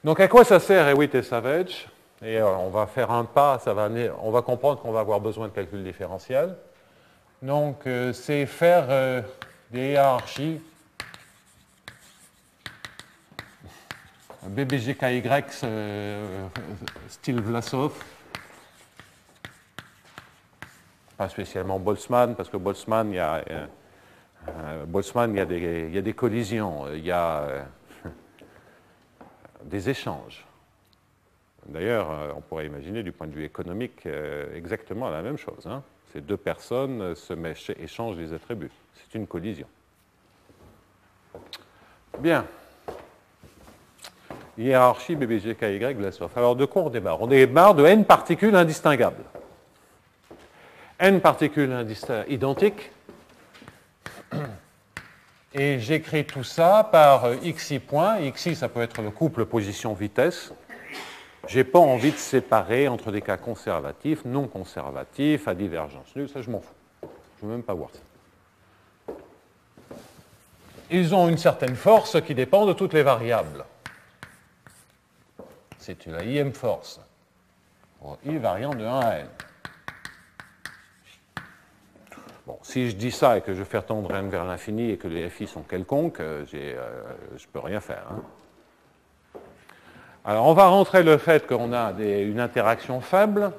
Donc à quoi ça sert Hewitt et Savage? Et on va faire un pas, on va comprendre qu'on va avoir besoin de calcul différentiel. Donc c'est faire des hiérarchies BBGKY style Vlasov. Pas spécialement Boltzmann, parce que Boltzmann, il y a des collisions, il y a des échanges. D'ailleurs, on pourrait imaginer du point de vue économique exactement la même chose. Hein. Ces deux personnes échangent des attributs. C'est une collision. Bien. Hiérarchie BBGKY Vlasov. Alors, de quoi on démarre? On démarre de n particules indistinguables. N particules identiques. Et j'écris tout ça par xi point. Xi, ça peut être le couple position-vitesse. Je n'ai pas envie de séparer entre des cas conservatifs, non conservatifs, à divergence nulle. Ça, je m'en fous. Je ne veux même pas voir ça. Ils ont une certaine force qui dépend de toutes les variables. C'est la IM force. Pour I variant de 1 à n. Bon, si je dis ça et que je fais tendre n vers l'infini et que les FI sont quelconques, je ne peux rien faire. Hein. Alors, on va rentrer le fait qu'on a une interaction faible,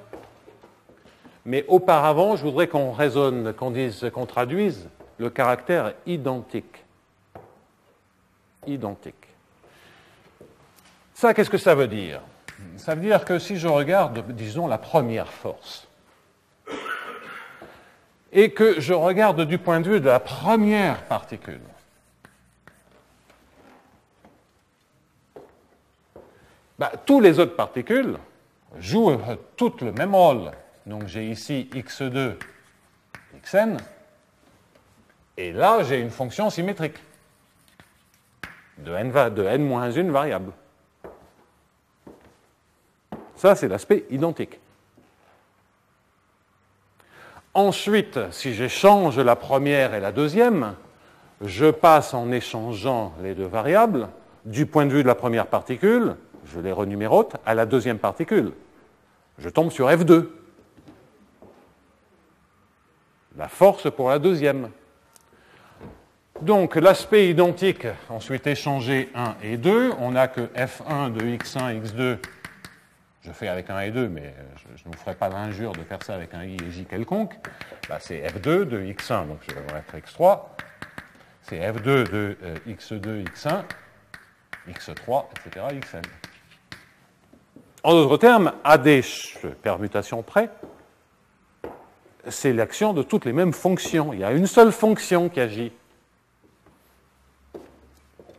mais auparavant, je voudrais qu'on raisonne, qu'on traduise le caractère identique. Identique. Ça, qu'est-ce que ça veut dire? Ça veut dire que si je regarde, disons, la première force, et que je regarde du point de vue de la première particule, tous les autres particules jouent toutes le même rôle. Donc j'ai ici x2, xn, et là j'ai une fonction symétrique de n-1 variable. Ça, c'est l'aspect identique. Ensuite, si j'échange la première et la deuxième, je passe en échangeant les deux variables, du point de vue de la première particule, je les renumérote, à la deuxième particule. Je tombe sur F2. La force pour la deuxième. Donc, l'aspect identique, ensuite échanger 1 et 2, on n'a que F1 de x1, x2, je fais avec un et 2, mais je ne vous ferai pas l'injure de faire ça avec un i et j quelconque. C'est F2 de x1, donc je vais mettre x3. C'est F2 de x2, x1, x3, etc., xn. En d'autres termes, à des permutations près, c'est l'action de toutes les mêmes fonctions. Il y a une seule fonction qui agit.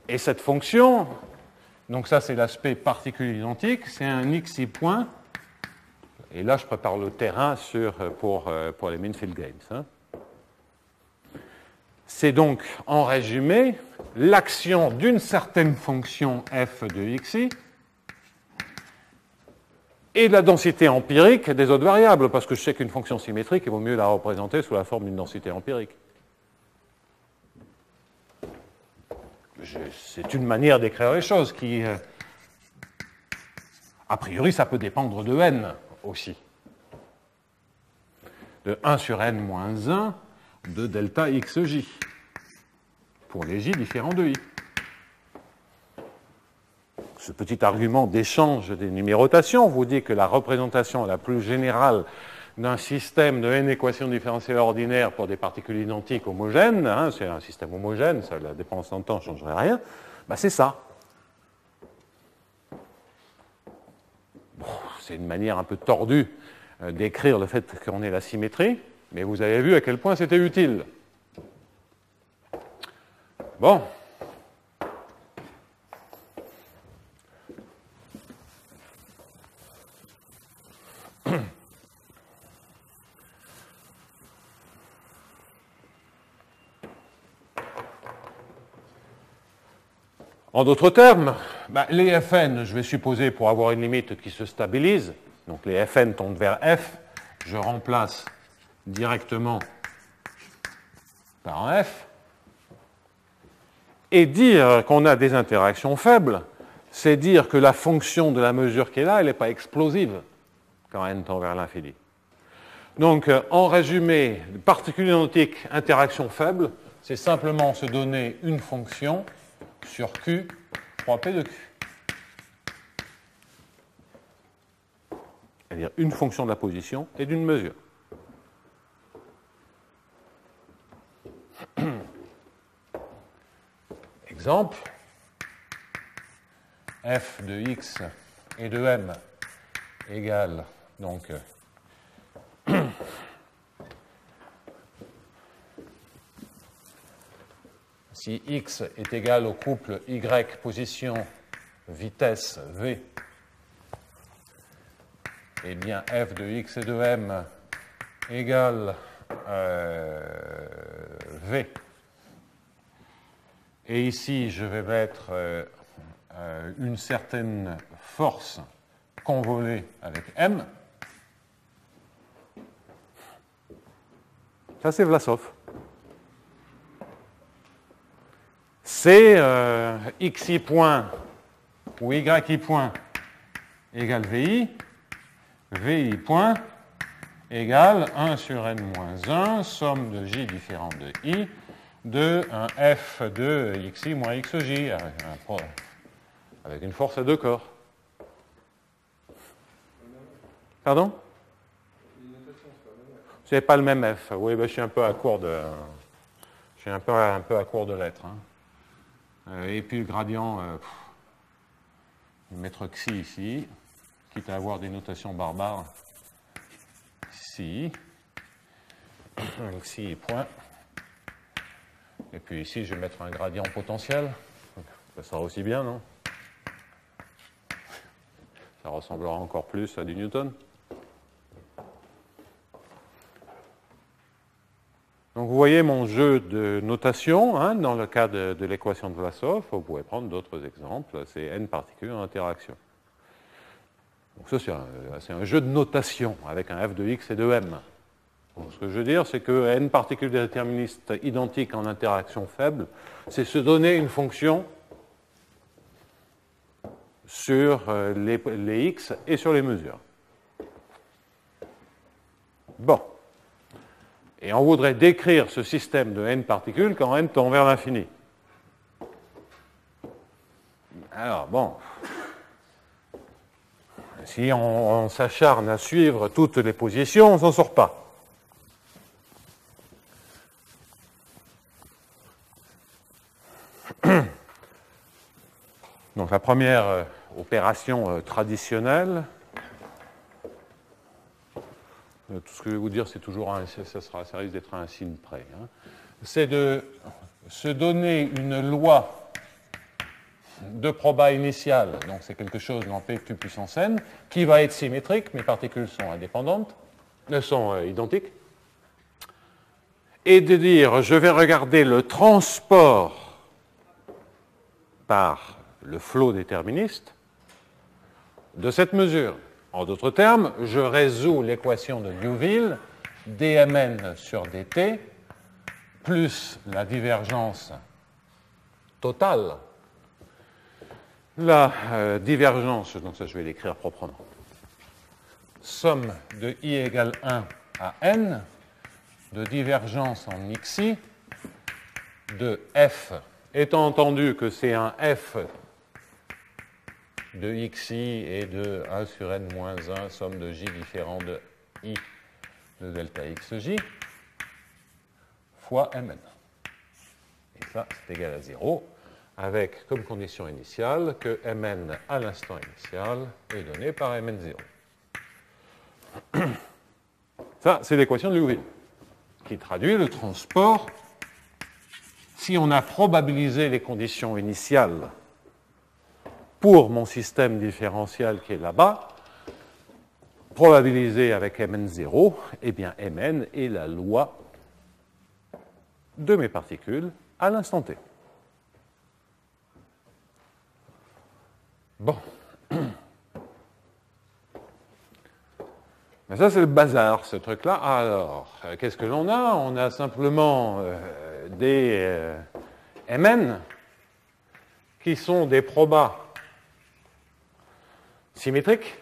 Et cette fonction, donc ça c'est l'aspect particule identique, c'est un xi point. Et là je prépare le terrain pour les Minfield Games. Hein. C'est donc, en résumé, l'action d'une certaine fonction f de xi et de la densité empirique des autres variables, parce que je sais qu'une fonction symétrique, il vaut mieux la représenter sous la forme d'une densité empirique. C'est une manière d'écrire les choses qui, a priori, ça peut dépendre de n aussi. De 1 sur n moins 1 de delta xj, pour les j différents de i. Ce petit argument d'échange des numérotations vous dit que la représentation la plus générale d'un système de n équations différentielles ordinaires pour des particules identiques homogènes, hein, c'est un système homogène, ça, la dépendance en temps ne changerait rien, c'est ça. Bon, c'est une manière un peu tordue d'écrire le fait qu'on ait la symétrie, mais vous avez vu à quel point c'était utile. Bon. En d'autres termes, les Fn, je vais supposer pour avoir une limite qui se stabilise, donc les Fn tendent vers F, je remplace directement par un F, et dire qu'on a des interactions faibles, c'est dire que la fonction de la mesure qui est là, elle n'est pas explosive quand n tend vers l'infini. Donc, en résumé, particules identiques, interaction faible, c'est simplement se donner une fonction sur Q, 3P de Q. C'est-à-dire une fonction de la position et d'une mesure. Exemple, f de x et de m égale, donc, si x est égal au couple y position vitesse v, eh bien f de x et de m égale v. Et ici, je vais mettre une certaine force convolée avec m. Ça, c'est Vlasov. C'est xi point ou yi point égale vi, vi point égale 1 sur n moins 1, somme de j différente de i, de un f de xi moins xj, avec une force à deux corps. Pardon? C'est pas le même f. Oui, ben, je suis un peu à court de, je suis un peu à court de lettres. Hein. Et puis le gradient, je vais mettre xi ici, quitte à avoir des notations barbares. Xi, xi point. Et puis ici, je vais mettre un gradient potentiel. Ça sera aussi bien, non? Ça ressemblera encore plus à du Newton. Donc vous voyez mon jeu de notation, hein, dans le cas de l'équation de Vlasov. Vous pouvez prendre d'autres exemples. C'est n particules en interaction. Donc ça, c'est un jeu de notation avec un f de x et de m. Donc, ce que je veux dire, c'est que n particules déterministes identiques en interaction faible, c'est se donner une fonction sur les x et sur les mesures. Bon. Et on voudrait décrire ce système de n particules quand n tend vers l'infini. Alors, bon, si on s'acharne à suivre toutes les positions, on ne s'en sort pas. Donc la première opération traditionnelle, tout ce que je vais vous dire, c'est toujours ça risque d'être un signe près, hein, c'est de se donner une loi de proba initiale, donc c'est quelque chose dans Pq puissance n, qui va être symétrique, mes particules sont indépendantes, sont identiques, et de dire, je vais regarder le transport par le flot déterministe de cette mesure. En d'autres termes, je résous l'équation de Liouville, dmn sur dt, plus la divergence totale, la divergence, donc ça je vais l'écrire proprement, somme de i égale 1 à n, de divergence en xi, de f, étant entendu que c'est un f de xi et de 1 sur n moins 1, somme de j différent de i de delta xj, fois mn. Et ça, c'est égal à 0, avec comme condition initiale que mn à l'instant initial est donné par mn0. Ça, c'est l'équation de Liouville, qui traduit le transport. Si on a probabilisé les conditions initiales pour mon système différentiel qui est là-bas, probabilisé avec mn0, eh bien mn est la loi de mes particules à l'instant t. Bon. Mais ça, c'est le bazar, ce truc-là. Alors, qu'est-ce que l'on a? On a simplement des mn qui sont des probas symétrique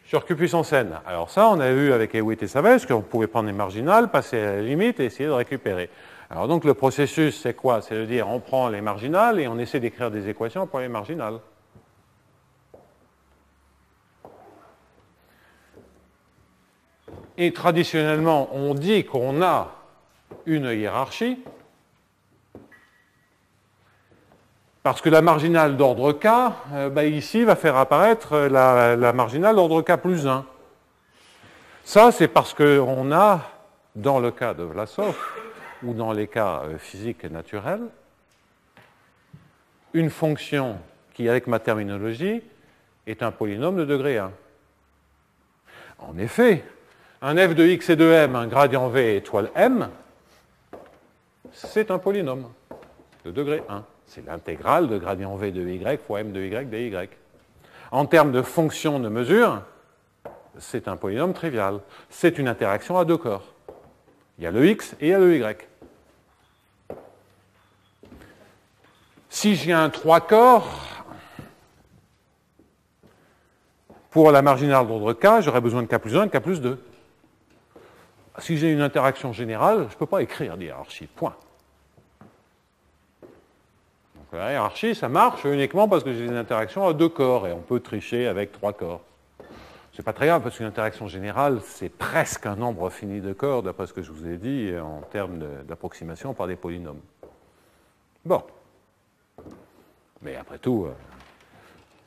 sur Q puissance n. Alors ça, on a vu avec Hewitt et Savage qu'on pouvait prendre les marginales, passer à la limite et essayer de récupérer. Alors donc le processus, c'est quoi? C'est de dire on prend les marginales et on essaie d'écrire des équations pour les marginales. Et traditionnellement, on dit qu'on a une hiérarchie parce que la marginale d'ordre K, ici, va faire apparaître la marginale d'ordre K plus 1. Ça, c'est parce qu'on a, dans le cas de Vlasov, ou dans les cas physiques et naturels, une fonction qui, avec ma terminologie, est un polynôme de degré 1. En effet, un f de x et de m, un gradient v étoile m, c'est un polynôme de degré 1. C'est l'intégrale de gradient v de y fois m de y dy. En termes de fonction de mesure, c'est un polynôme trivial. C'est une interaction à deux corps. Il y a le x et il y a le y. Si j'ai un 3 corps, pour la marginale d'ordre k, j'aurais besoin de k plus 1 et de k plus 2. Si j'ai une interaction générale, je ne peux pas écrire d'hiérarchie, point. Donc la hiérarchie, ça marche uniquement parce que j'ai des interactions à deux corps, et on peut tricher avec 3 corps. C'est pas très grave, parce qu'une interaction générale, c'est presque un nombre fini de corps, d'après ce que je vous ai dit, en termes d'approximation par des polynômes. Bon. Mais après tout,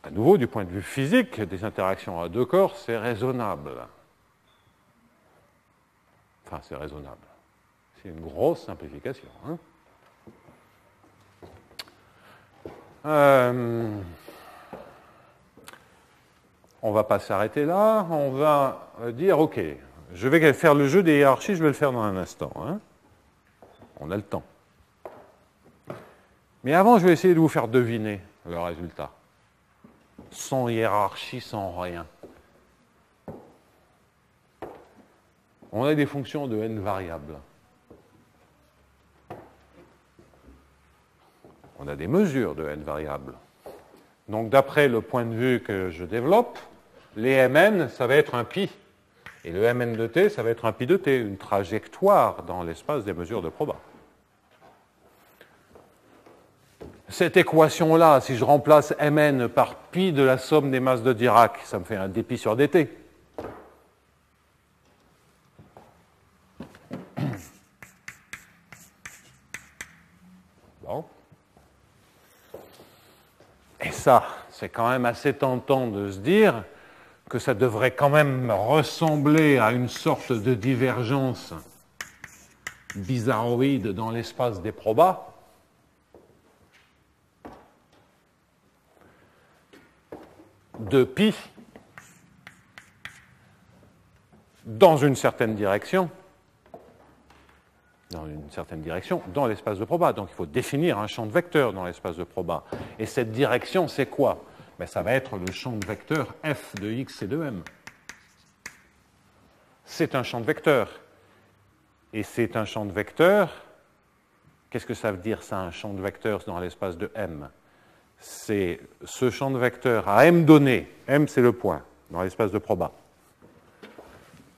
à nouveau, du point de vue physique, des interactions à deux corps, c'est raisonnable. Enfin, c'est raisonnable. C'est une grosse simplification. Hein. On ne va pas s'arrêter là. On va dire, OK, je vais faire le jeu des hiérarchies, je vais le faire dans un instant. Hein. On a le temps. Mais avant, je vais essayer de vous faire deviner le résultat. Sans hiérarchie, sans rien. On a des fonctions de n variables. On a des mesures de n variables. Donc, d'après le point de vue que je développe, les mn, ça va être un pi. Et le mn de t, ça va être un pi de t, une trajectoire dans l'espace des mesures de proba. Cette équation-là, si je remplace mn par pi de la somme des masses de Dirac, ça me fait un dpi sur dt. Bon. Et ça, c'est quand même assez tentant de se dire que ça devrait quand même ressembler à une sorte de divergence bizarroïde dans l'espace des probas. De pi dans une certaine direction, dans l'espace de proba. Donc il faut définir un champ de vecteurs dans l'espace de proba. Et cette direction, c'est quoi? Ben, ça va être le champ de vecteurs f de x et de m. C'est un champ de vecteurs. Et c'est un champ de vecteurs. Qu'est-ce que ça veut dire, ça, un champ de vecteurs dans l'espace de m? C'est ce champ de vecteurs à m donné, m c'est le point dans l'espace de proba,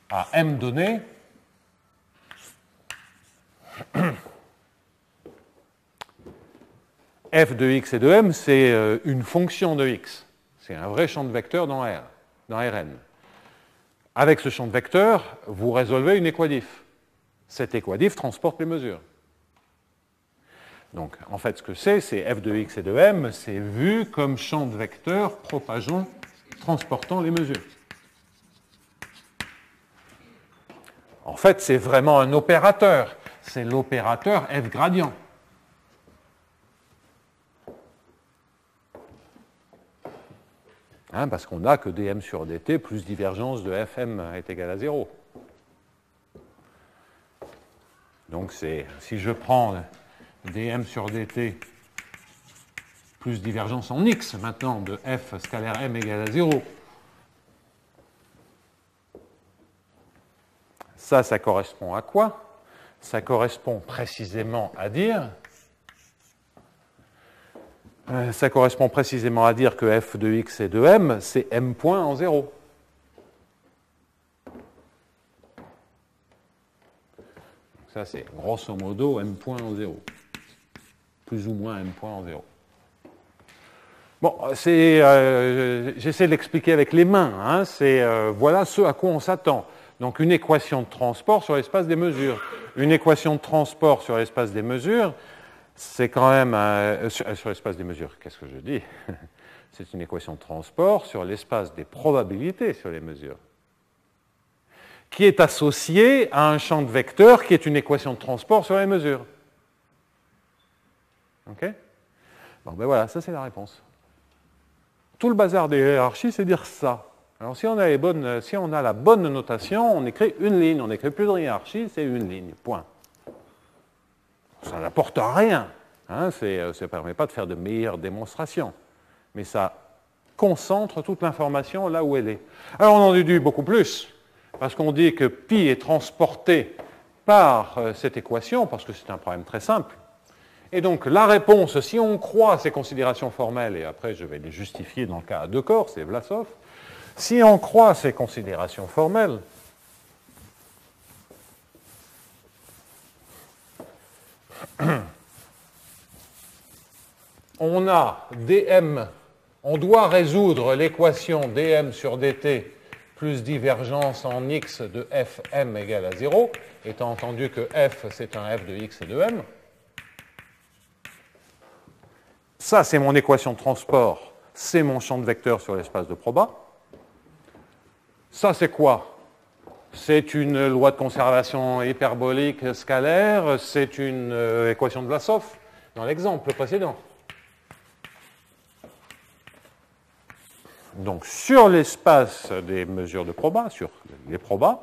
à m donné, f de x et de m, c'est une fonction de x. C'est un vrai champ de vecteurs dans R, dans Rn. Avec ce champ de vecteurs, vous résolvez une équadif. Cette équadif transporte les mesures. Donc, en fait, ce que c'est f de x et de m, c'est vu comme champ de vecteurs propageant, transportant les mesures. En fait, c'est vraiment un opérateur. C'est l'opérateur f gradient. Hein, parce qu'on n'a que dm sur dt plus divergence de fm est égal à 0. Donc, si je prends dm sur dt plus divergence en x, maintenant, de f scalaire m égale à 0. Ça correspond à quoi? Ça correspond précisément à dire Ça correspond précisément à dire que f de x et de m, c'est m point en 0. Ça, c'est grosso modo m point en 0. Plus ou moins m point en 0. Bon, j'essaie de l'expliquer avec les mains. Hein, voilà ce à quoi on s'attend. Donc, une équation de transport sur l'espace des mesures. Une équation de transport sur l'espace des mesures, c'est quand même... sur l'espace des mesures, qu'est-ce que je dis? C'est une équation de transport sur l'espace des probabilités sur les mesures, qui est associée à un champ de vecteurs qui est une équation de transport sur les mesures. OK? Bon, ben voilà, ça c'est la réponse. Tout le bazar des hiérarchies, c'est dire ça. Alors si on a la bonne notation, on écrit une ligne, on n'écrit plus de hiérarchie, c'est une ligne, point. Ça n'apporte rien, hein, ça ne permet pas de faire de meilleures démonstrations, mais ça concentre toute l'information là où elle est. Alors on en déduit beaucoup plus, parce qu'on dit que pi est transporté par cette équation, parce que c'est un problème très simple. Et donc la réponse, si on croit ces considérations formelles, et après je vais les justifier dans le cas à deux corps, c'est Vlasov, si on croit ces considérations formelles, on a dm, on doit résoudre l'équation dm sur dt plus divergence en x de fm égale à 0, étant entendu que f c'est un f de x et de m. Ça, c'est mon équation de transport, c'est mon champ de vecteurs sur l'espace de proba. Ça, c'est quoi? C'est une loi de conservation hyperbolique scalaire, c'est une équation de Vlasov, dans l'exemple précédent. Donc, sur l'espace des mesures de proba, sur les probas,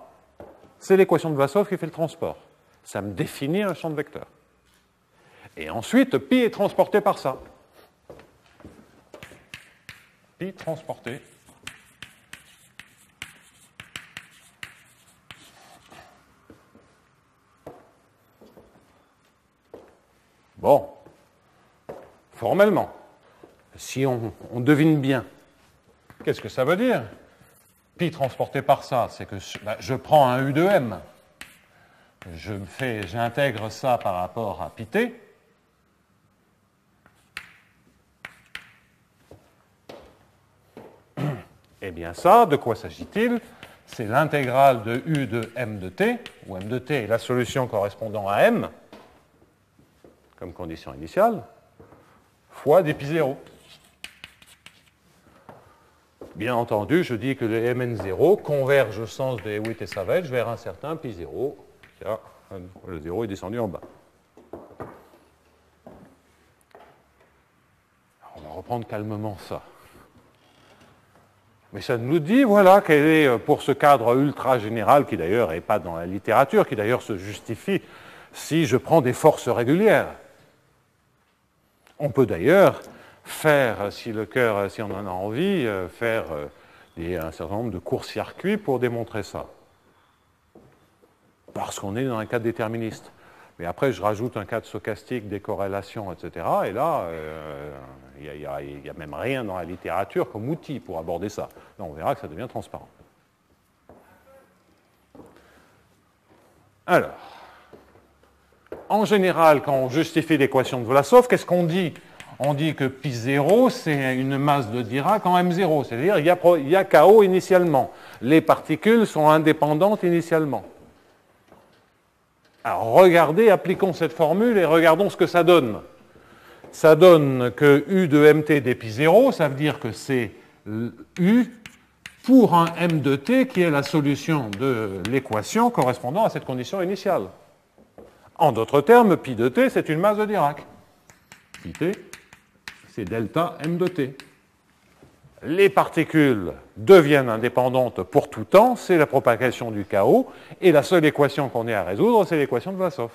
c'est l'équation de Vlasov qui fait le transport. Ça me définit un champ de vecteurs. Et ensuite, pi est transporté par ça. Pi transporté. Bon, formellement, si on devine bien, qu'est-ce que ça veut dire? Pi transporté par ça, c'est que je prends un U de M, j'intègre ça par rapport à pi t, eh bien ça, de quoi s'agit-il? C'est l'intégrale de U de M de t, où M de t est la solution correspondant à M, comme condition initiale, fois des pi0. Bien entendu, je dis que le Mn0 converge au sens de Hewitt et Savage vers un certain pi0. Le 0 est descendu en bas. Alors, on va reprendre calmement ça. Mais ça nous dit, voilà, quel est, pour ce cadre ultra général, qui d'ailleurs n'est pas dans la littérature, qui d'ailleurs se justifie si je prends des forces régulières. On peut d'ailleurs faire, si on en a envie, faire un certain nombre de courts-circuits pour démontrer ça. Parce qu'on est dans un cadre déterministe. Mais après, je rajoute un cadre stochastique, des corrélations, etc. Et là, il n'y a même rien dans la littérature comme outil pour aborder ça. Là, on verra que ça devient transparent. Alors, en général, quand on justifie l'équation de Vlasov, qu'est-ce qu'on dit? On dit que pi0, c'est une masse de Dirac en M0, c'est-à-dire il y a chaos initialement. Les particules sont indépendantes initialement. Alors regardez, appliquons cette formule et regardons ce que ça donne. Ça donne que U de mt des pi0, ça veut dire que c'est U pour un m de t qui est la solution de l'équation correspondant à cette condition initiale. En d'autres termes, pi de t, c'est une masse de Dirac. Pi t, c'est delta m de t. Les particules deviennent indépendantes pour tout temps, c'est la propagation du chaos, et la seule équation qu'on ait à résoudre, c'est l'équation de Vlasov.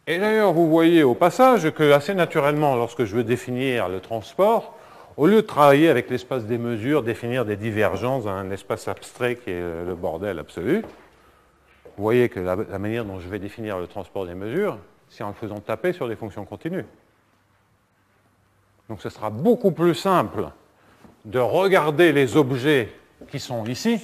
Et d'ailleurs, vous voyez au passage que, assez naturellement, lorsque je veux définir le transport, au lieu de travailler avec l'espace des mesures, définir des divergences dans un espace abstrait qui est le bordel absolu, vous voyez que la manière dont je vais définir le transport des mesures, c'est en le faisant taper sur des fonctions continues. Donc ce sera beaucoup plus simple de regarder les objets qui sont ici,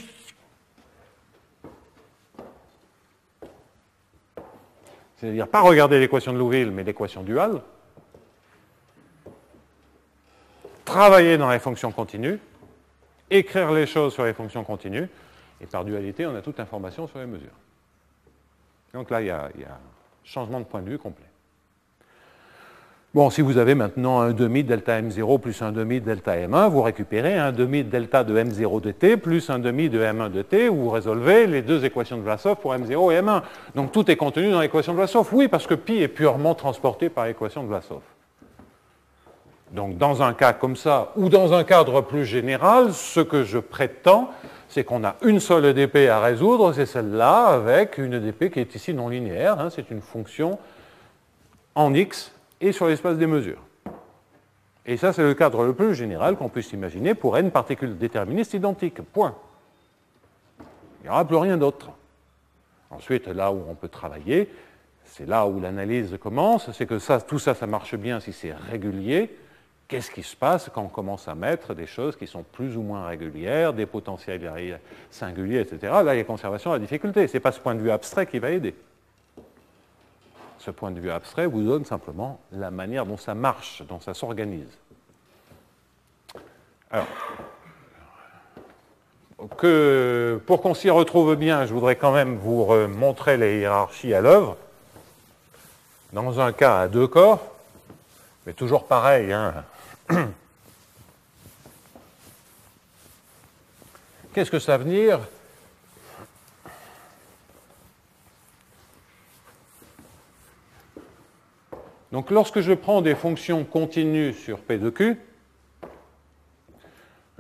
c'est-à-dire pas regarder l'équation de Liouville, mais l'équation duale, travailler dans les fonctions continues, écrire les choses sur les fonctions continues, et par dualité, on a toute l'information sur les mesures. Donc là, il y a un changement de point de vue complet. Bon, si vous avez maintenant un demi delta M0 plus un demi delta M1, vous récupérez un demi delta de M0 de t plus un demi de M1 de t, où vous résolvez les deux équations de Vlasov pour M0 et M1. Donc tout est contenu dans l'équation de Vlasov. Oui, parce que pi est purement transporté par l'équation de Vlasov. Donc dans un cas comme ça, ou dans un cadre plus général, ce que je prétends, c'est qu'on a une seule EDP à résoudre, c'est celle-là, avec une EDP qui est ici non linéaire, hein, c'est une fonction en x et sur l'espace des mesures. Et ça, c'est le cadre le plus général qu'on puisse imaginer pour n particules déterministes identiques. Point. Il n'y aura plus rien d'autre. Ensuite, là où on peut travailler, c'est là où l'analyse commence, c'est que ça, tout ça, ça marche bien si c'est régulier. Qu'est-ce qui se passe quand on commence à mettre des choses qui sont plus ou moins régulières, des potentiels singuliers, etc. Là, il y a conservation de la difficulté. Ce n'est pas ce point de vue abstrait qui va aider. Ce point de vue abstrait vous donne simplement la manière dont ça marche, dont ça s'organise. Alors, pour qu'on s'y retrouve bien, je voudrais quand même vous montrer les hiérarchies à l'œuvre. Dans un cas à deux corps, mais toujours pareil, hein. Qu'est-ce que ça veut dire? Donc lorsque je prends des fonctions continues sur P de Q,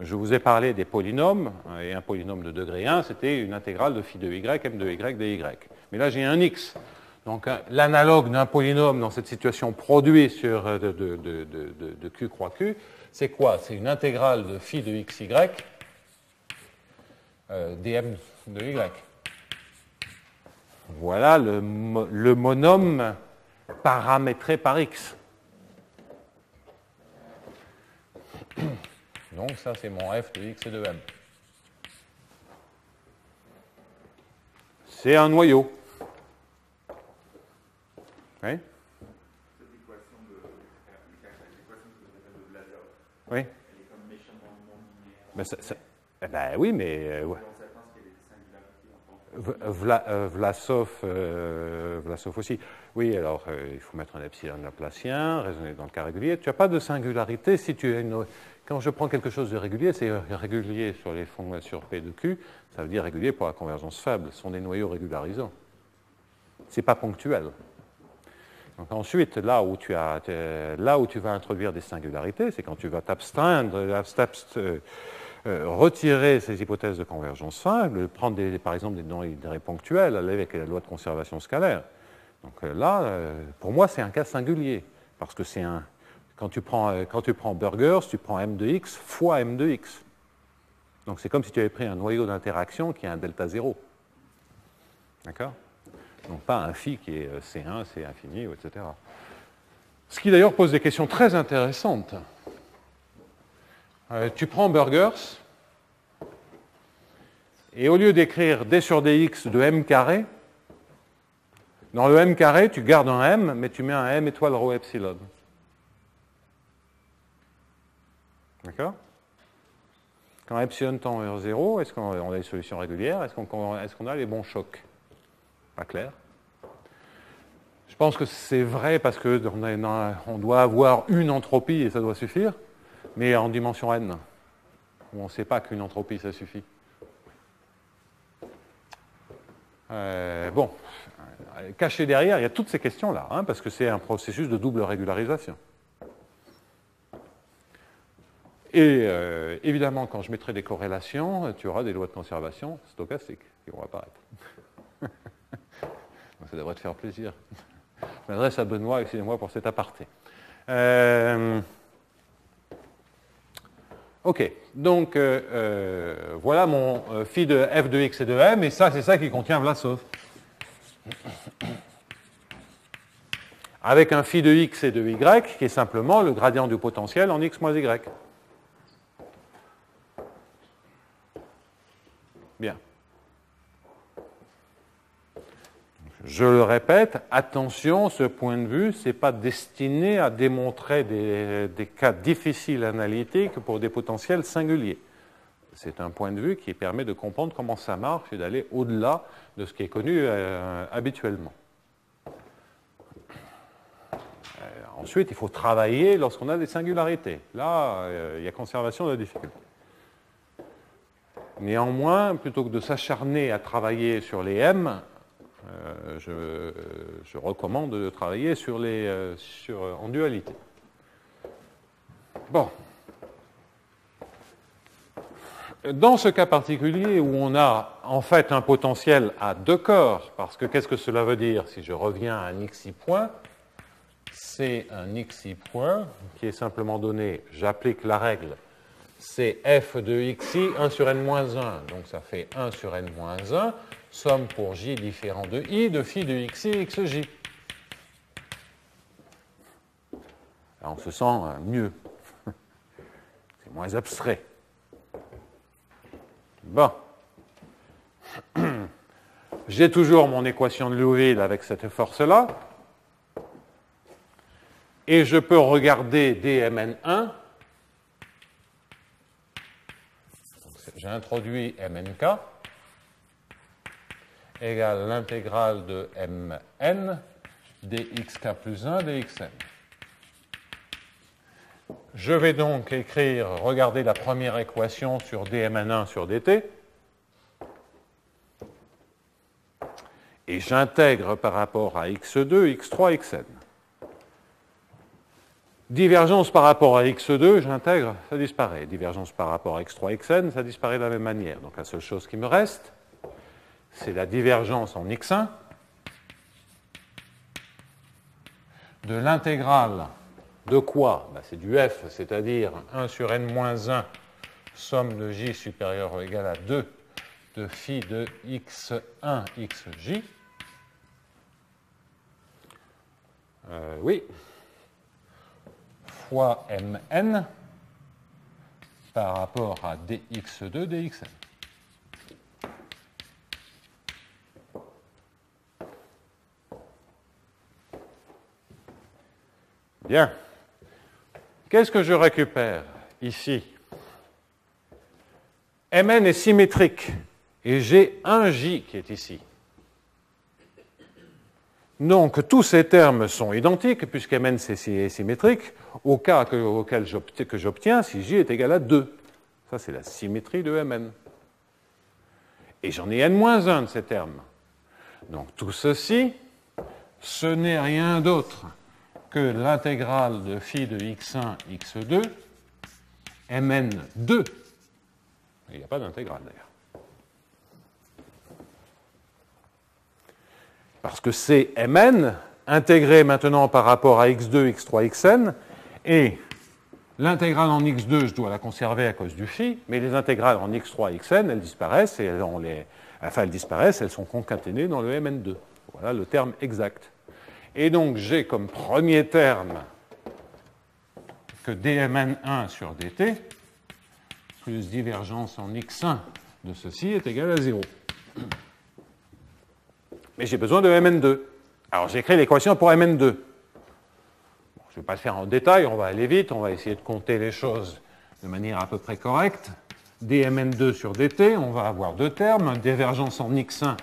je vous ai parlé des polynômes, et un polynôme de degré 1, c'était une intégrale de phi de y, m de y, dy. Mais là, j'ai un x. Donc l'analogue d'un polynôme dans cette situation produit sur de Q croix Q, c'est quoi? C'est une intégrale de phi de xy dm de y. Voilà le monôme paramétré par x. Donc ça, c'est mon f de x et de m. C'est un noyau. Oui. Cette équation de Vlasov, Oui. elle est comme méchamment non linéaire. Ben oui, mais On s'attend qu'il y ait des singularités en Vlasov aussi. Oui, alors il faut mettre un epsilon laplacien, raisonner dans le cas régulier. Tu n'as pas de singularité si tu as une. Quand je prends quelque chose de régulier, c'est régulier sur les fonds sur P de Q, ça veut dire régulier pour la convergence faible. Ce sont des noyaux régularisants. Ce n'est pas ponctuel. Donc ensuite, là où tu vas introduire des singularités, c'est quand tu vas retirer ces hypothèses de convergence faible, prendre par exemple des noyaux ponctuels, aller avec la loi de conservation scalaire. Donc là, pour moi, c'est un cas singulier, parce que quand tu prends Burgers, tu prends m de x fois m de x. Donc c'est comme si tu avais pris un noyau d'interaction qui a un delta 0. D'accord? Donc pas un phi qui est C1, C infini, etc. Ce qui d'ailleurs pose des questions très intéressantes. Tu prends Burgers, et au lieu d'écrire d sur dx de m carré, dans le m carré, tu gardes un m, mais tu mets un m étoile rho epsilon. D'accord? Quand epsilon tend vers 0, est-ce qu'on a des solutions régulières? Est-ce qu'on a les bons chocs? Pas clair. Je pense que c'est vrai parce qu'on doit avoir une entropie et ça doit suffire, mais en dimension n, où on ne sait pas qu'une entropie, ça suffit. Bon, caché derrière, il y a toutes ces questions-là, hein, parce que c'est un processus de double régularisation. Et évidemment, quand je mettrai des corrélations, tu auras des lois de conservation stochastiques qui vont apparaître. Ça devrait te faire plaisir. Je m'adresse à Benoît, excusez-moi pour cet aparté. Ok, donc voilà mon phi de f de x et de m, et ça, c'est ça qui contient Vlasov. avec un phi de x et de y qui est simplement le gradient du potentiel en x moins y. Bien. Je le répète, attention, ce point de vue, ce n'est pas destiné à démontrer des cas difficiles analytiques pour des potentiels singuliers. C'est un point de vue qui permet de comprendre comment ça marche et d'aller au-delà de ce qui est connu habituellement. Ensuite, il faut travailler lorsqu'on a des singularités. Là, il y a conservation de la difficulté. Néanmoins, plutôt que de s'acharner à travailler sur les M, je recommande de travailler en dualité. Bon. Dans ce cas particulier où on a en fait un potentiel à deux corps, parce que qu'est-ce que cela veut dire? Si je reviens à un xi point, c'est un xi point qui est simplement donné, j'applique la règle, c'est f de xi 1 sur n-1, donc ça fait 1 sur n-1, somme pour j différent de i de phi de xi xj. Alors on se sent mieux, c'est moins abstrait. Bon. J'ai toujours mon équation de Liouville avec cette force-là. Et je peux regarder dmn1. J'ai introduit mnk égale l'intégrale de mn dxk plus 1 dxn. Je vais donc regarder la première équation sur dmn1 sur dt, et j'intègre par rapport à x2, x3, xn. Divergence par rapport à x2, j'intègre, ça disparaît. Divergence par rapport à x3, xn, ça disparaît de la même manière. Donc la seule chose qui me reste, c'est la divergence en x1 de l'intégrale de quoi? C'est du f, c'est-à-dire 1 sur n-1, somme de j supérieure ou égale à 2 de phi de x1, xj. Oui. Fois mn par rapport à dx2, dxn. Bien. Qu'est-ce que je récupère ici? Mn est symétrique et j'ai un J qui est ici. Donc tous ces termes sont identiques puisque Mn est symétrique au cas que j'obtiens si J est égal à 2. Ça c'est la symétrie de Mn. Et j'en ai n-1 de ces termes. Donc tout ceci, ce n'est rien d'autre que l'intégrale de phi de x1, x2, mn2. Il n'y a pas d'intégrale d'ailleurs. Parce que c'est mn intégré maintenant par rapport à x2, x3, xn, et l'intégrale en x2, je dois la conserver à cause du phi, mais les intégrales en x3, xn, elles disparaissent, et elles disparaissent, elles sont concaténées dans le mn2. Voilà le terme exact. Et donc, j'ai comme premier terme que dmn1 sur dt plus divergence en x1 de ceci est égal à 0. Mais j'ai besoin de mn2. Alors, j'écris l'équation pour mn2. Bon, je ne vais pas le faire en détail, on va aller vite, on va essayer de compter les choses de manière à peu près correcte. dmn2 sur dt, on va avoir deux termes, une divergence en x1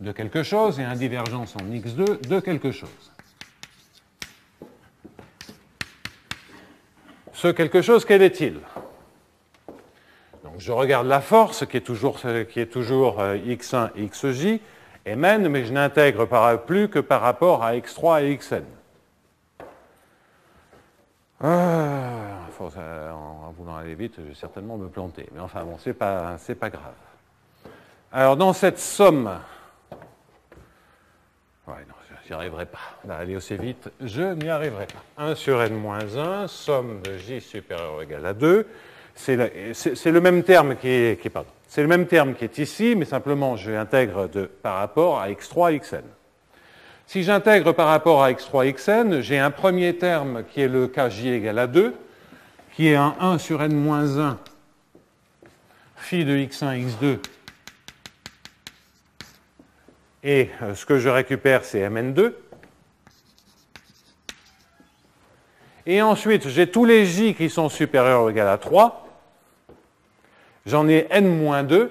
de quelque chose et un divergence en x2 de quelque chose. Ce quelque chose, quel est-il? Donc je regarde la force qui est toujours x1 et xj, mn, mais je n'intègre plus que par rapport à x3 et xn. En voulant aller vite, je vais certainement me planter. Mais enfin bon, c'est pas grave. Alors dans cette somme, non, j'y arriverai pas. Là, aller aussi vite, je n'y arriverai pas. 1 sur n-1, somme de j supérieur ou égal à 2. C'est le même terme qui est C'est le même terme qui est ici, mais simplement je l'intègre par rapport à x3, xn. Si j'intègre par rapport à x3, xn, j'ai un premier terme qui est le kj égale à 2, qui est un 1 sur n-1 phi de x1, x2. Et ce que je récupère, c'est mn2. Et ensuite, j'ai tous les j qui sont supérieurs ou égaux à 3. J'en ai n-2.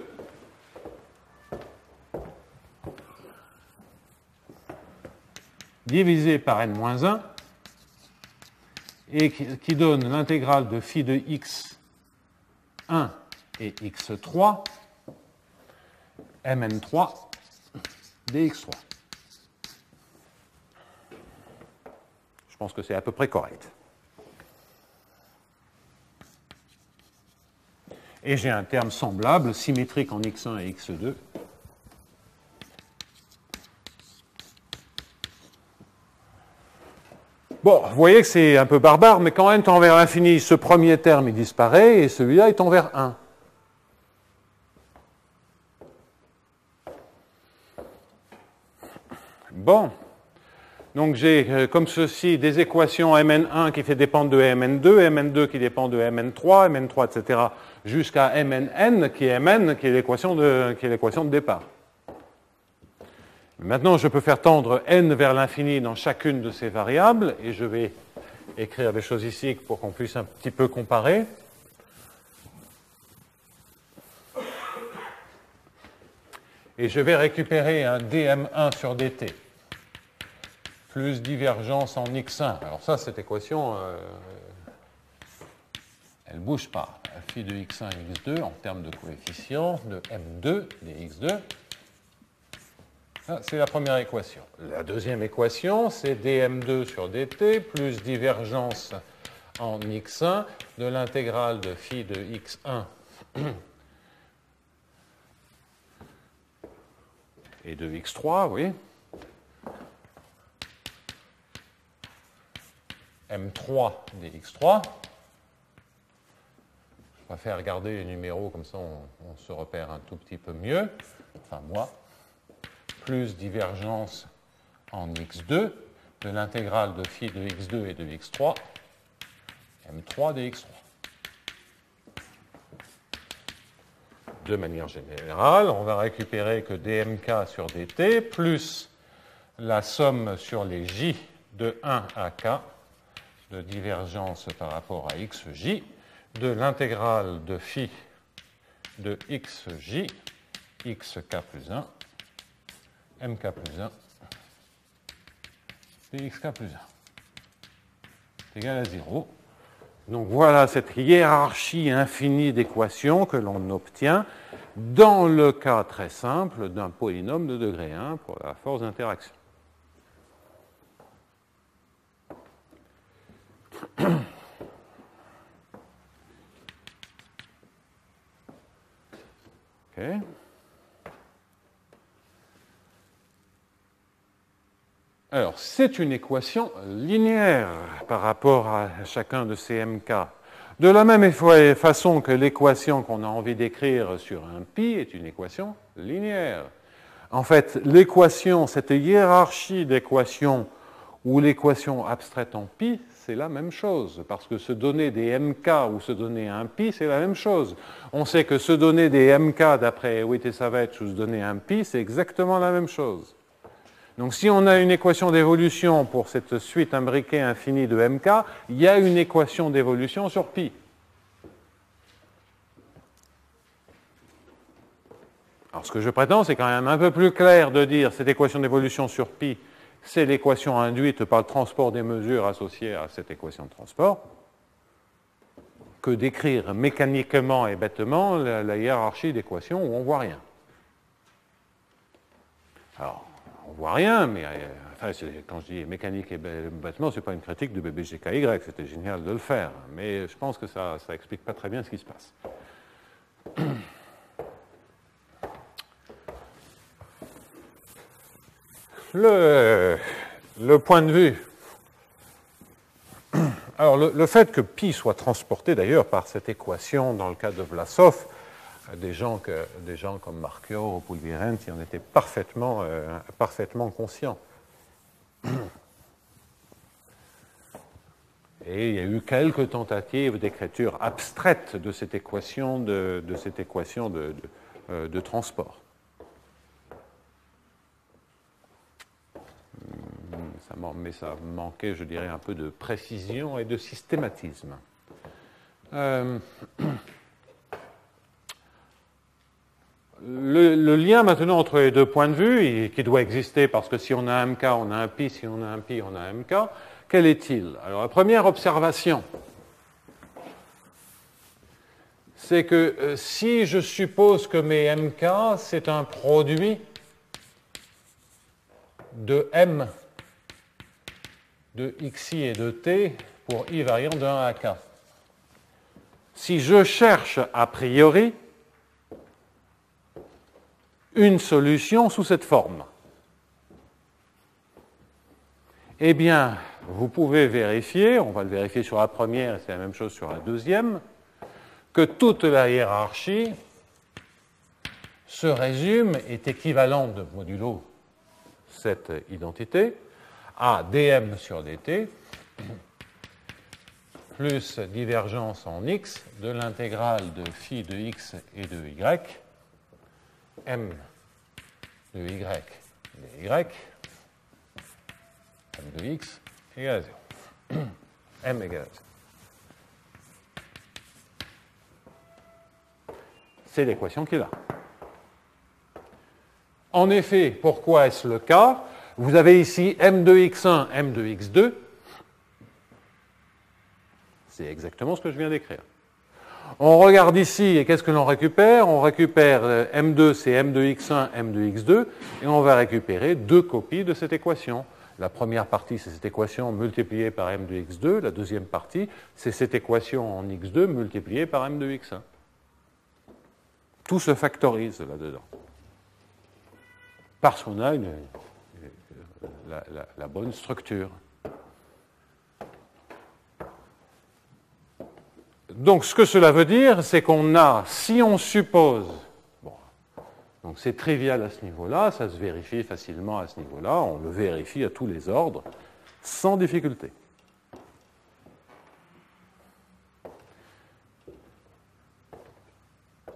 Divisé par n-1. Et qui donne l'intégrale de phi de x1 et x3, mn3 dx3. Je pense que c'est à peu près correct. Et j'ai un terme semblable, symétrique en x1 et x2. Bon, vous voyez que c'est un peu barbare, mais quand n tend vers l'infini, ce premier terme il disparaît et celui-là il tend vers 1. Bon, donc j'ai comme ceci des équations Mn1 qui fait dépendre de Mn2, Mn2 qui dépend de Mn3, Mn3, etc., jusqu'à Mn qui est Mn, qui est l'équation de départ. Maintenant, je peux faire tendre n vers l'infini dans chacune de ces variables, et je vais écrire des choses ici pour qu'on puisse un petit peu comparer. Et je vais récupérer un dm1 sur dt, plus divergence en x1. Alors ça, cette équation, elle ne bouge pas. Phi de x1 et x2 en termes de coefficients de m2 dx2. C'est la première équation. La deuxième équation, c'est dm2 sur dt plus divergence en x1 de l'intégrale de phi de x1 et de x3, oui. m3 dx3. Je préfère regarder les numéros, comme ça on se repère un tout petit peu mieux. Enfin, moi. Plus divergence en x2 de l'intégrale de phi de x2 et de x3, m3 dx3. De manière générale, on va récupérer que dmk sur dt plus la somme sur les j de 1 à k de divergence par rapport à xj de l'intégrale de phi de xj, xk plus 1, mk plus 1, dxk plus 1 est égal à 0. Donc voilà cette hiérarchie infinie d'équations que l'on obtient dans le cas très simple d'un polynôme de degré 1 pour la force d'interaction. OK. Alors, c'est une équation linéaire par rapport à chacun de ces mk. De la même façon que l'équation qu'on a envie d'écrire sur un pi est une équation linéaire. En fait, l'équation, cette hiérarchie d'équations ou l'équation abstraite en pi, c'est la même chose, parce que se donner des mk ou se donner un pi, c'est la même chose. On sait que se donner des mk d'après Witt et Savage ou se donner un pi, c'est exactement la même chose. Donc si on a une équation d'évolution pour cette suite imbriquée infinie de mk, il y a une équation d'évolution sur pi. Alors ce que je prétends, c'est quand même un peu plus clair de dire cette équation d'évolution sur pi, c'est l'équation induite par le transport des mesures associées à cette équation de transport, que d'écrire mécaniquement et bêtement la hiérarchie d'équations où on ne voit rien. Alors, on ne voit rien, mais enfin, quand je dis mécanique et bêtement, ce n'est pas une critique de BBGKY, c'était génial de le faire, mais je pense que ça n'explique pas très bien ce qui se passe. Le point de vue. Alors, le fait que pi soit transporté d'ailleurs par cette équation dans le cas de Vlasov des gens comme Marchior ou Pulvirent y en étaient parfaitement conscients. Et il y a eu quelques tentatives d'écriture abstraite de cette équation de transport. Mais ça manquait, je dirais, un peu de précision et de systématisme. Le lien maintenant entre les deux points de vue, qui doit exister parce que si on a un MK, on a un pi, si on a un pi, on a un MK, quel est-il? Alors la première observation, c'est que si je suppose que mes MK, c'est un produit de M de xi et de t pour i variant de 1 à k. Si je cherche a priori une solution sous cette forme, eh bien, vous pouvez vérifier, on va le vérifier sur la première et c'est la même chose sur la deuxième, que toute la hiérarchie se résume, est équivalente de modulo cette identité, à dm sur dt plus divergence en x de l'intégrale de phi de x et de y, m de y de y, m de x égale à 0. M égale à 0. C'est l'équation qu'il a. En effet, pourquoi est-ce le cas? Vous avez ici m de x1, m de x2. C'est exactement ce que je viens d'écrire. On regarde ici, et qu'est-ce que l'on récupère? On récupère m2, c'est m de x1, m de x2, et on va récupérer deux copies de cette équation. La première partie, c'est cette équation multipliée par m de x2. La deuxième partie, c'est cette équation en x2 multipliée par m de x1. Tout se factorise là-dedans. Parce qu'on a la bonne structure. Donc, ce que cela veut dire, c'est qu'on a, si on suppose, bon, donc c'est trivial à ce niveau-là, ça se vérifie facilement à ce niveau-là, on le vérifie à tous les ordres, sans difficulté.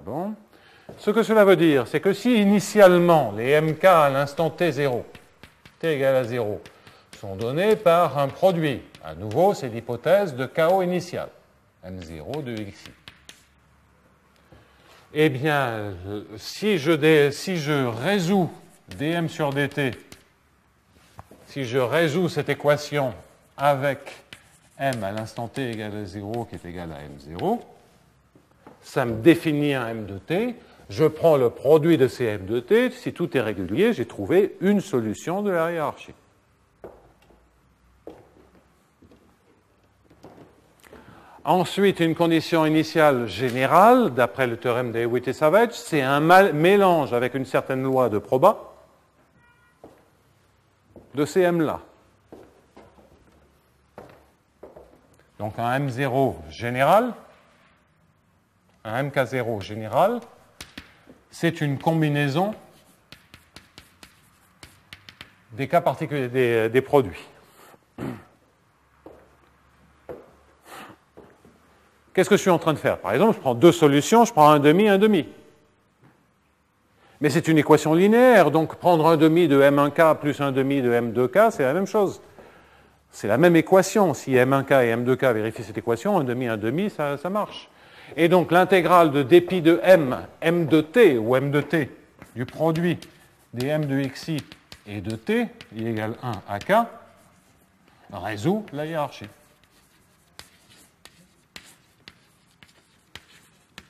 Bon. Ce que cela veut dire, c'est que si initialement les MK à l'instant t0, t égale à 0, sont donnés par un produit, à nouveau, c'est l'hypothèse de chaos initial, M0 de xi. Eh bien, si je résous dm sur dt, si je résous cette équation avec m à l'instant t égale à 0 qui est égal à m0, ça me définit un m de t. Je prends le produit de ces m de t. Si tout est régulier, j'ai trouvé une solution de la hiérarchie. Ensuite, une condition initiale générale, d'après le théorème de Hewitt et Savage, c'est un mélange avec une certaine loi de proba de ces m-là. Donc un m0 général, un mk0 général, c'est une combinaison des cas particuliers des produits. Qu'est-ce que je suis en train de faire? Par exemple, je prends deux solutions, je prends un demi, un demi. Mais c'est une équation linéaire, donc prendre un demi de m1k plus un demi de m2k, c'est la même chose. C'est la même équation. Si m1k et m2k vérifient cette équation, un demi, ça marche. Et donc l'intégrale de dpi de m de t, ou m de t, du produit des m de xi et de t, I égale 1 à k, résout la hiérarchie.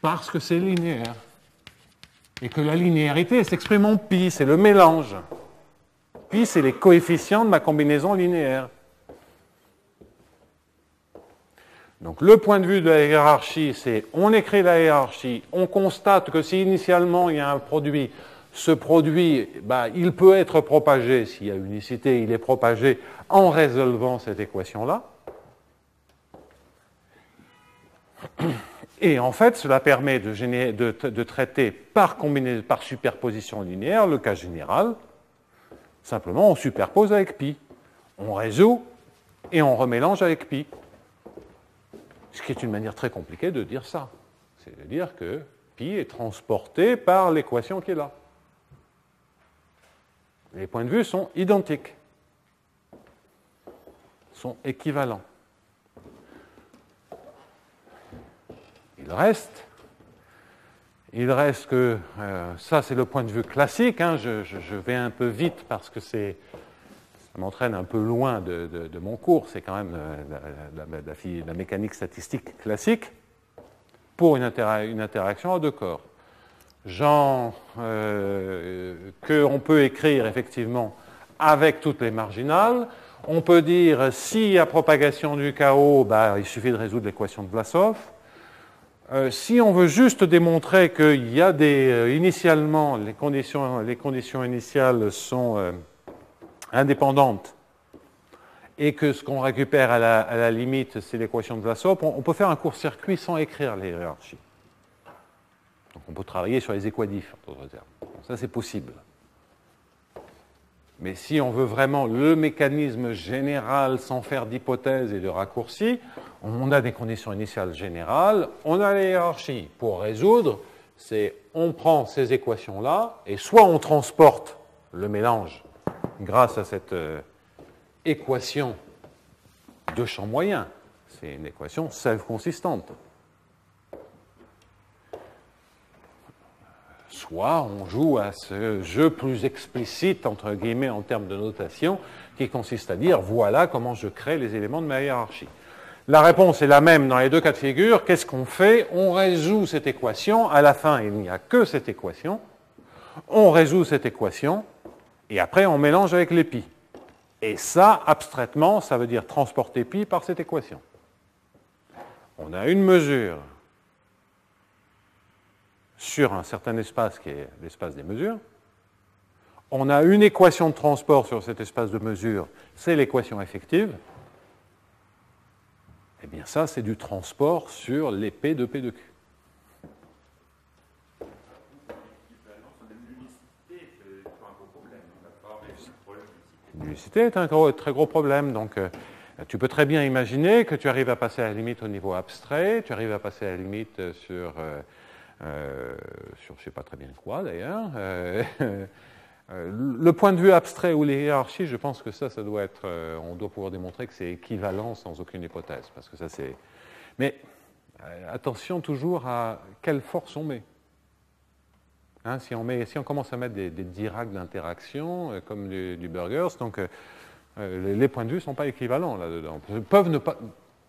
Parce que c'est linéaire. Et que la linéarité s'exprime en pi, c'est le mélange. Pi, c'est les coefficients de ma combinaison linéaire. Donc le point de vue de la hiérarchie, c'est on écrit la hiérarchie, on constate que si initialement il y a un produit, ce produit, il peut être propagé, s'il y a unicité, il est propagé en résolvant cette équation-là. Et en fait, cela permet de traiter par superposition linéaire le cas général. Simplement, on superpose avec pi. On résout et on remélange avec pi. Ce qui est une manière très compliquée de dire ça. C'est de dire que pi est transporté par l'équation qui est là. Les points de vue sont identiques, sont équivalents. Il reste que, ça c'est le point de vue classique, hein, je vais un peu vite parce que ça m'entraîne un peu loin de mon cours, c'est quand même la mécanique statistique classique pour une interaction à deux corps. Genre qu'on peut écrire effectivement avec toutes les marginales. On peut dire s'il y a propagation du chaos, il suffit de résoudre l'équation de Vlasov. Si on veut juste démontrer qu'il y a initialement, les conditions initiales sont indépendantes et que ce qu'on récupère à la limite, c'est l'équation de Vlasov, on peut faire un court-circuit sans écrire les hiérarchies. Donc on peut travailler sur les équadifs, en d'autres termes. Ça, c'est possible. Mais si on veut vraiment le mécanisme général sans faire d'hypothèse et de raccourci, on a des conditions initiales générales, on a les hiérarchies. Pour résoudre, on prend ces équations-là et soit on transporte le mélange grâce à cette équation de champ moyen. C'est une équation self-consistante. Soit on joue à ce jeu plus explicite, entre guillemets, en termes de notation, qui consiste à dire, voilà comment je crée les éléments de ma hiérarchie. La réponse est la même dans les deux cas de figure. Qu'est-ce qu'on fait? On résout cette équation. À la fin, il n'y a que cette équation. On résout cette équation, et après, on mélange avec les pi. Et ça, abstraitement, ça veut dire transporter pi par cette équation. On a une mesure sur un certain espace qui est l'espace des mesures. On a une équation de transport sur cet espace de mesure, c'est l'équation effective. Eh bien ça, c'est du transport sur l'épée de P de Q. L'unicité est un très gros problème. Donc, tu peux très bien imaginer que tu arrives à passer à la limite au niveau abstrait, tu arrives à passer à la limite sur je ne sais pas très bien quoi d'ailleurs. Le point de vue abstrait ou les hiérarchies, je pense que ça doit être, on doit pouvoir démontrer que c'est équivalent sans aucune hypothèse, parce que ça c'est. Mais attention toujours à quelle force on met. Hein, si on commence à mettre des Dirac d'interaction comme du Burgers, donc les points de vue ne sont pas équivalents là-dedans.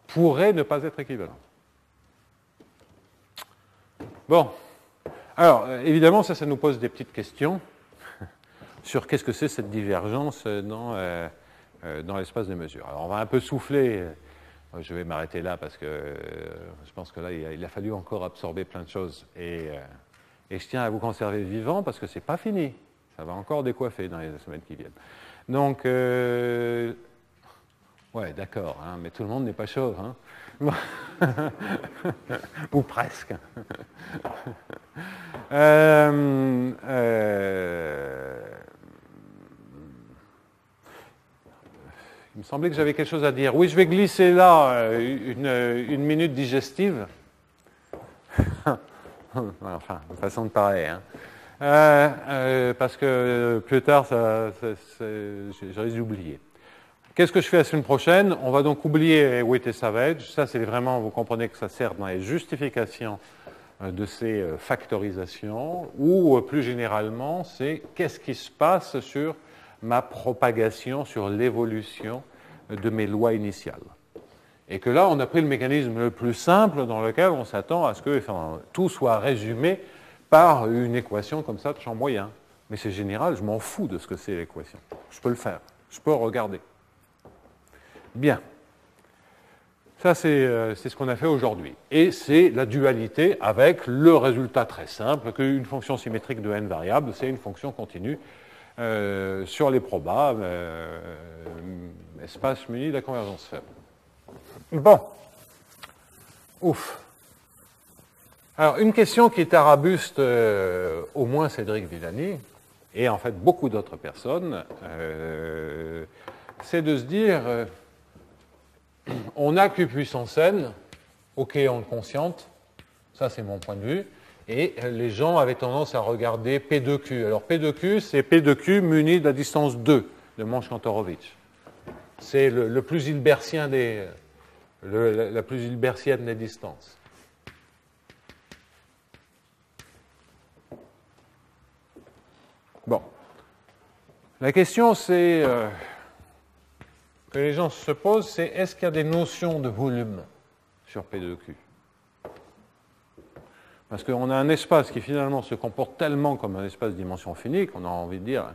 Pourraient ne pas être équivalents. Bon, alors évidemment ça nous pose des petites questions sur qu'est-ce que c'est cette divergence dans l'espace de mesure. Alors on va un peu souffler, je vais m'arrêter là parce que je pense que là il a fallu encore absorber plein de choses et je tiens à vous conserver vivant parce que c'est pas fini, ça va encore décoiffer dans les semaines qui viennent. Donc, ouais d'accord, hein, mais tout le monde n'est pas chauve, hein. Ou presque. Il me semblait que j'avais quelque chose à dire. Oui, je vais glisser là une minute digestive. Enfin, de façon de parler. Hein. Parce que plus tard, je risque d'oublier. Qu'est-ce que je fais la semaine prochaine? On va donc oublier Witt et Savage. Ça, c'est vraiment, vous comprenez que ça sert dans les justifications de ces factorisations, ou plus généralement, c'est qu'est-ce qui se passe sur ma propagation, sur l'évolution de mes lois initiales. Et que là, on a pris le mécanisme le plus simple dans lequel on s'attend à ce que tout soit résumé par une équation comme ça de champ moyen. Mais c'est général, je m'en fous de ce que c'est l'équation. Je peux le faire, je peux regarder. Bien. Ça, c'est ce qu'on a fait aujourd'hui. Et c'est la dualité avec le résultat très simple qu'une fonction symétrique de n variables, c'est une fonction continue sur les probas, espace muni de la convergence faible. Bon. Ouf. Alors, une question qui tarabuste au moins Cédric Villani, et en fait beaucoup d'autres personnes, c'est de se dire, on a Q puissance n, ok, on le consciente, ça c'est mon point de vue, et les gens avaient tendance à regarder P de Q. Alors P de Q, c'est P de Q muni de la distance 2 de Monge-Kantorowicz. C'est le plus hilbertien la plus hilbertienne des distances. Bon. La question, c'est que les gens se posent, c'est est-ce qu'il y a des notions de volume sur P de Q? Parce qu'on a un espace qui finalement se comporte tellement comme un espace de dimension finie qu'on a envie de dire,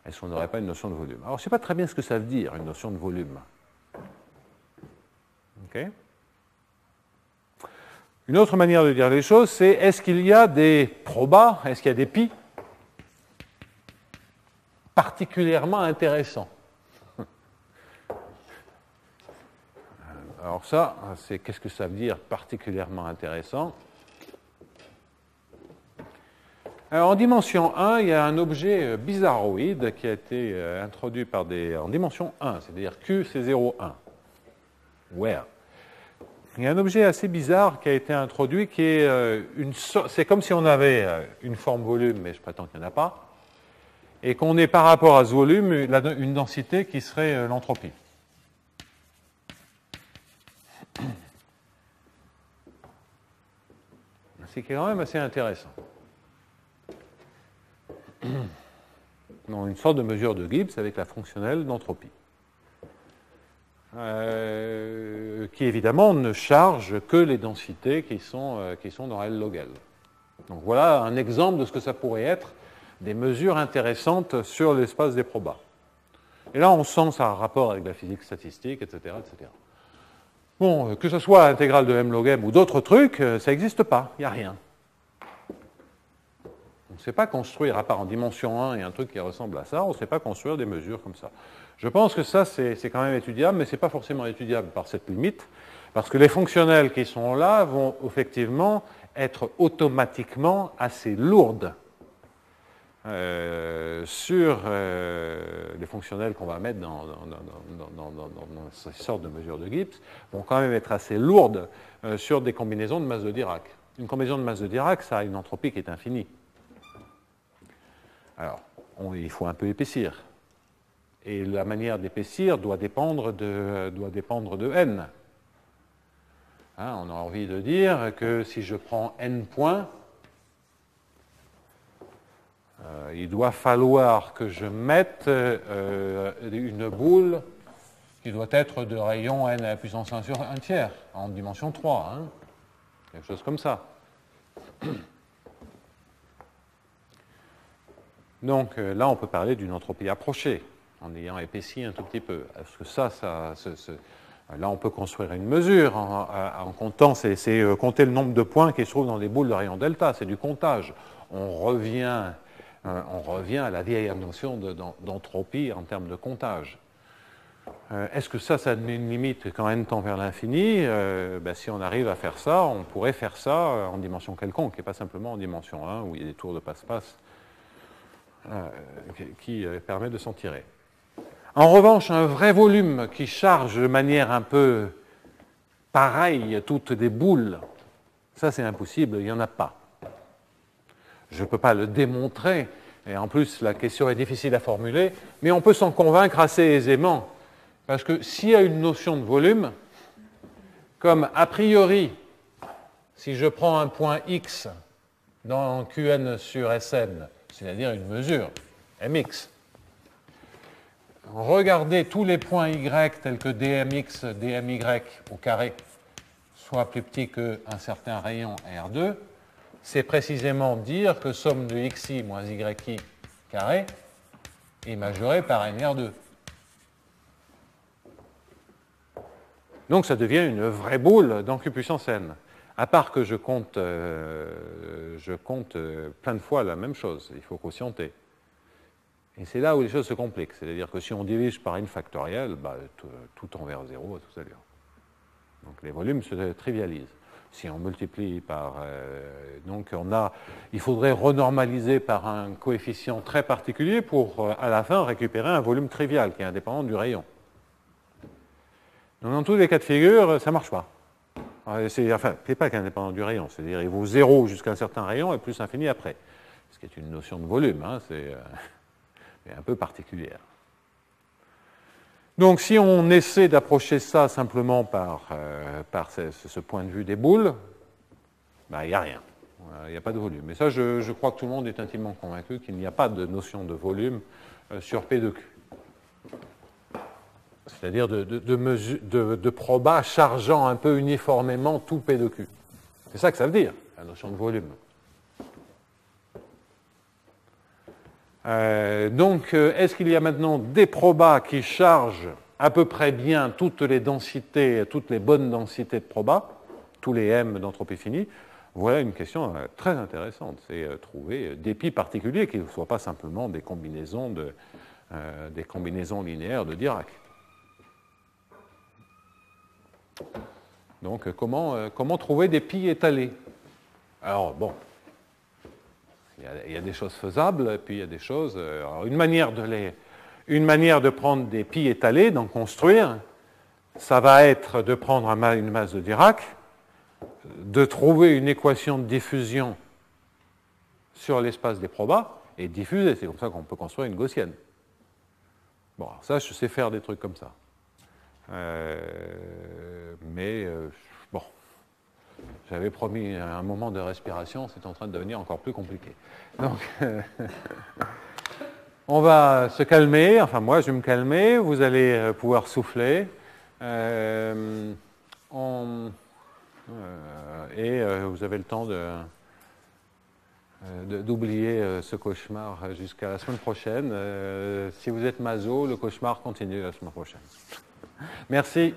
est-ce qu'on n'aurait pas une notion de volume? Alors, je ne sais pas très bien ce que ça veut dire, une notion de volume. Okay. Une autre manière de dire les choses, c'est est-ce qu'il y a des probas, est-ce qu'il y a des pi particulièrement intéressants? Alors ça, c'est qu'est-ce que ça veut dire particulièrement intéressant? Alors, en dimension 1, il y a un objet bizarroïde qui a été introduit en dimension 1, c'est-à-dire Q, c'est 0, 1. Where? Il y a un objet assez bizarre qui a été introduit qui est c'est comme si on avait une forme volume, mais je prétends qu'il n'y en a pas, et qu'on ait par rapport à ce volume une densité qui serait l'entropie. C'est quand même assez intéressant. Donc, une sorte de mesure de Gibbs avec la fonctionnelle d'entropie. Qui évidemment ne charge que les densités qui sont dans L log L. Donc voilà un exemple de ce que ça pourrait être des mesures intéressantes sur l'espace des probas. Et là, on sent ça en rapport avec la physique statistique, etc., etc. Bon, que ce soit l'intégrale de M log M ou d'autres trucs, ça n'existe pas, il n'y a rien. On ne sait pas construire, à part en dimension 1 et un truc qui ressemble à ça, on ne sait pas construire des mesures comme ça. Je pense que ça, c'est quand même étudiable, mais ce n'est pas forcément étudiable par cette limite, parce que les fonctionnelles qui sont là vont effectivement être automatiquement assez lourdes sur les fonctionnelles qu'on va mettre dans ces sortes de mesures de Gibbs, vont quand même être assez lourdes sur des combinaisons de masse de Dirac. Une combinaison de masse de Dirac, ça a une entropie qui est infinie. Alors, il faut un peu épaissir. Et la manière d'épaissir doit dépendre de n. Hein, on a envie de dire que si je prends n points, il doit falloir que je mette une boule qui doit être de rayon n à la puissance 1 sur 1 tiers, en dimension 3. Hein, quelque chose comme ça. Donc là, on peut parler d'une entropie approchée, en ayant épaissi un tout petit peu. Parce que là, on peut construire une mesure en comptant, c'est compter le nombre de points qui se trouvent dans les boules de rayon delta, c'est du comptage. On revient à la vieille notion d'entropie en termes de comptage. Est-ce que ça admet une limite quand n tend vers l'infini? Si on arrive à faire ça, on pourrait faire ça en dimension quelconque, et pas simplement en dimension 1, où il y a des tours de passe-passe qui permet de s'en tirer. En revanche, un vrai volume qui charge de manière un peu pareille toutes des boules, ça c'est impossible, il n'y en a pas. Je ne peux pas le démontrer, et en plus la question est difficile à formuler, mais on peut s'en convaincre assez aisément, parce que s'il y a une notion de volume, comme a priori, si je prends un point x dans Qn sur Sn, c'est-à-dire une mesure, mx. Regardez tous les points y tels que dmx, dmy au carré soit plus petit qu'un certain rayon R2, c'est précisément dire que somme de xi moins yi carré est majorée par nr2. Donc ça devient une vraie boule dans Q puissance n. À part que je compte plein de fois la même chose, il faut quotienter. Et c'est là où les choses se compliquent. C'est-à-dire que si on divise par n factorielle, tout tend vers 0 à toute allure. Donc les volumes se trivialisent. Si on multiplie par... donc il faudrait renormaliser par un coefficient très particulier pour, à la fin, récupérer un volume trivial qui est indépendant du rayon. Donc dans tous les cas de figure, ça ne marche pas. C'est pas qu'indépendant du rayon, c'est-à-dire il vaut 0 jusqu'à un certain rayon et plus infini après. Ce qui est une notion de volume, hein, c'est un peu particulière. Donc si on essaie d'approcher ça simplement par ce point de vue des boules, ben, il n'y a rien. Il n'y a pas de volume. Et ça, je crois que tout le monde est intimement convaincu qu'il n'y a pas de notion de volume sur P de Q. C'est-à-dire de proba chargeant un peu uniformément tout P de Q. C'est ça que ça veut dire, la notion de volume. Donc, est-ce qu'il y a maintenant des probas qui chargent à peu près bien toutes les densités, toutes les bonnes densités de probas, tous les M d'entropie finie? Voilà une question très intéressante, c'est trouver des π particuliers qui ne soient pas simplement des combinaisons linéaires de Dirac. Donc, comment trouver des π étalés? Alors, bon, il y a des choses faisables, et puis il y a des choses... Alors une manière de prendre des π étalés, d'en construire, ça va être de prendre une masse de Dirac, de trouver une équation de diffusion sur l'espace des probas, et diffuser. C'est comme ça qu'on peut construire une gaussienne. Bon, alors ça, je sais faire des trucs comme ça. Bon, j'avais promis un moment de respiration, c'est en train de devenir encore plus compliqué. Donc, on va se calmer, enfin moi je vais me calmer, vous allez pouvoir souffler, et vous avez le temps d'oublier ce cauchemar jusqu'à la semaine prochaine. Si vous êtes maso, le cauchemar continue la semaine prochaine. Merci.